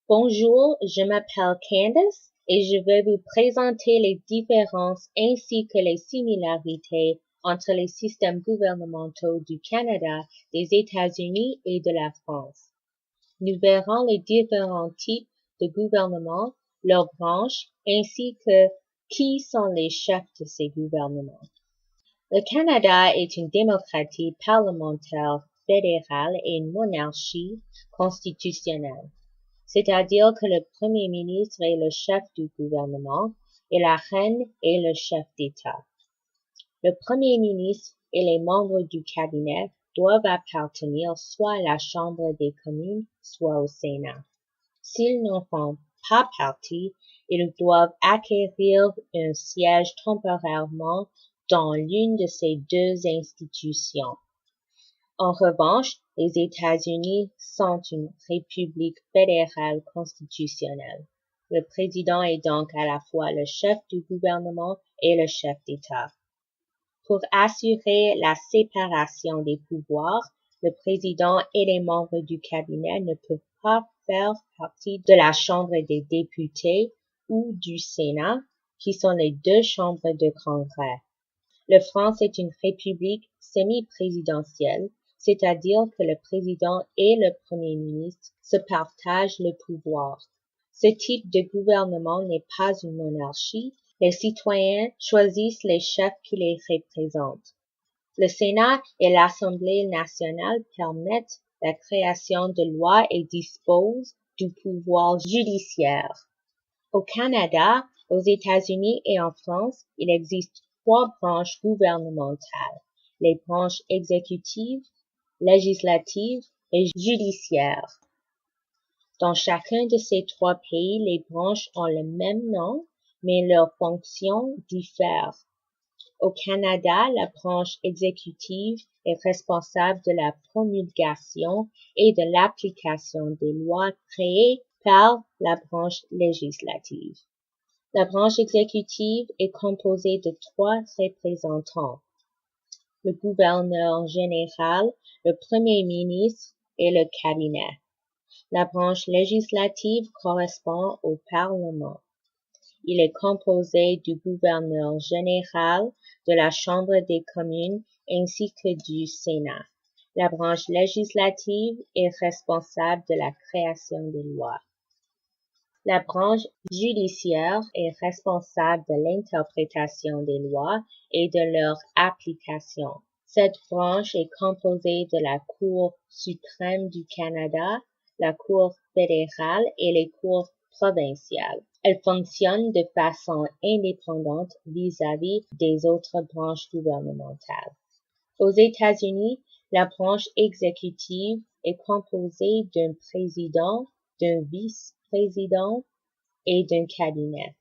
Bonjour, je m'appelle Candace et je vais vous présenter les différences ainsi que les similarités entre les systèmes gouvernementaux du Canada, des États-Unis et de la France. Nous verrons les différents types de gouvernements, leurs branches, ainsi que qui sont les chefs de ces gouvernements. Le Canada est une démocratie parlementaire fédérale et une monarchie constitutionnelle. C'est-à-dire que le Premier ministre est le chef du gouvernement et la reine est le chef d'État. Le Premier ministre et les membres du cabinet doivent appartenir soit à la Chambre des communes, soit au Sénat. S'ils n'en font pas partie, ils doivent acquérir un siège temporairement dans l'une de ces deux institutions. En revanche, les États-Unis sont une république fédérale constitutionnelle. Le président est donc à la fois le chef du gouvernement et le chef d'État. Pour assurer la séparation des pouvoirs, le président et les membres du cabinet ne peuvent pas faire partie de la Chambre des députés ou du Sénat, qui sont les deux chambres de Congrès. La France est une république semi-présidentielle, c'est-à-dire que le président et le premier ministre se partagent le pouvoir. Ce type de gouvernement n'est pas une monarchie. Les citoyens choisissent les chefs qui les représentent. Le Sénat et l'Assemblée nationale permettent la création de lois et disposent du pouvoir judiciaire. Au Canada, aux États-Unis et en France, il existe trois branches gouvernementales, les branches exécutives, législatives et judiciaires. Dans chacun de ces trois pays, les branches ont le même nom, mais leurs fonctions diffèrent. Au Canada, la branche exécutive est responsable de la promulgation et de l'application des lois créées par la branche législative. La branche exécutive est composée de trois représentants: le gouverneur général, le premier ministre et le cabinet. La branche législative correspond au Parlement. Il est composé du gouverneur général, de la Chambre des communes ainsi que du Sénat. La branche législative est responsable de la création des lois. La branche judiciaire est responsable de l'interprétation des lois et de leur application. Cette branche est composée de la Cour suprême du Canada, la Cour fédérale et les cours provinciales. Elle fonctionne de façon indépendante vis-à-vis des autres branches gouvernementales. Aux États-Unis, la branche exécutive est composée d'un président, d'un vice-président et d'un cabinet.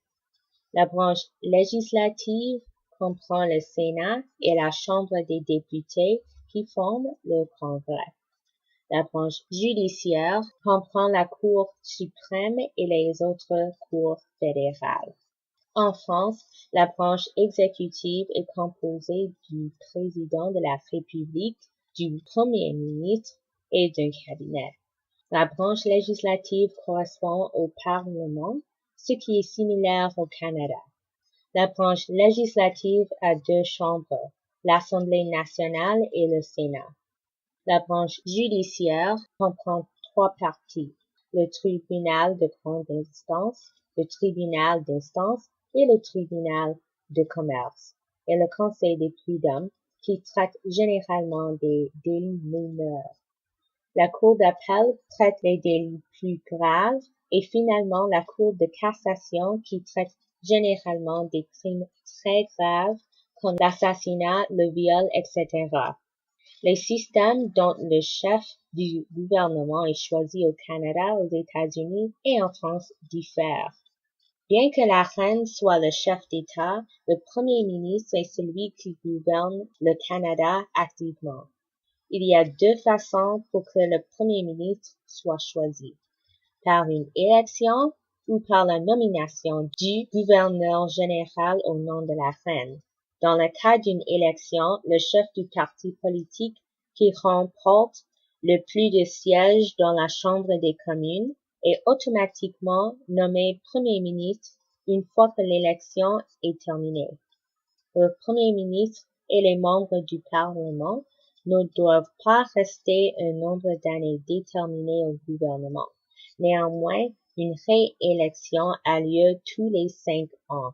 La branche législative comprend le Sénat et la Chambre des députés qui forment le Congrès. La branche judiciaire comprend la Cour suprême et les autres cours fédérales. En France, la branche exécutive est composée du président de la République, du premier ministre et d'un cabinet. La branche législative correspond au Parlement, ce qui est similaire au Canada. La branche législative a deux chambres, l'Assemblée nationale et le Sénat. La branche judiciaire comprend trois parties, le tribunal de grande instance, le tribunal d'instance et le tribunal de commerce, et le conseil des prud'hommes qui traite généralement des délits mineurs. La cour d'appel traite les délits plus graves et finalement la cour de cassation qui traite généralement des crimes très graves comme l'assassinat, le viol, etc. Les systèmes dont le chef du gouvernement est choisi au Canada, aux États-Unis et en France diffèrent. Bien que la reine soit le chef d'État, le premier ministre est celui qui gouverne le Canada activement. Il y a deux façons pour que le premier ministre soit choisi: par une élection ou par la nomination du gouverneur général au nom de la reine. Dans le cas d'une élection, le chef du parti politique qui remporte le plus de sièges dans la Chambre des communes est automatiquement nommé Premier ministre une fois que l'élection est terminée. Le Premier ministre et les membres du Parlement ne doivent pas rester un nombre d'années déterminé au gouvernement. Néanmoins, une réélection a lieu tous les 5 ans.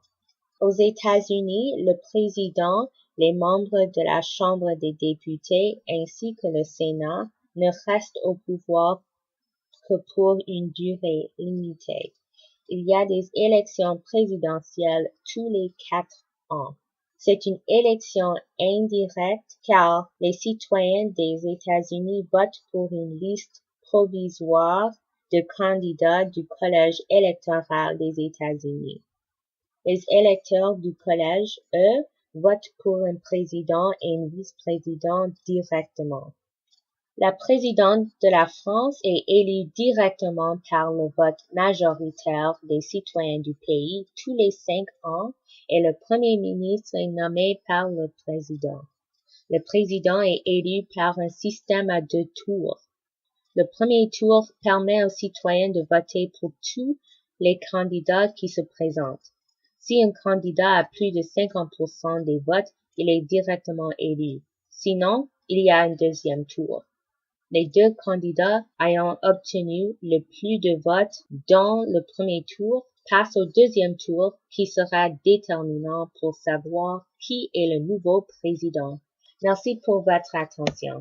Aux États-Unis, le président, les membres de la Chambre des députés ainsi que le Sénat ne restent au pouvoir que pour une durée limitée. Il y a des élections présidentielles tous les 4 ans. C'est une élection indirecte car les citoyens des États-Unis votent pour une liste provisoire de candidats du collège électoral des États-Unis. Les électeurs du collège, eux, votent pour un président et un vice-président directement. La présidente de la France est élue directement par le vote majoritaire des citoyens du pays tous les 5 ans et le Premier ministre est nommé par le président. Le président est élu par un système à 2 tours. Le premier tour permet aux citoyens de voter pour tous les candidats qui se présentent. Si un candidat a plus de 50% des votes, il est directement élu. Sinon, il y a un deuxième tour. Les 2 candidats ayant obtenu le plus de votes dans le premier tour passent au deuxième tour qui sera déterminant pour savoir qui est le nouveau président. Merci pour votre attention.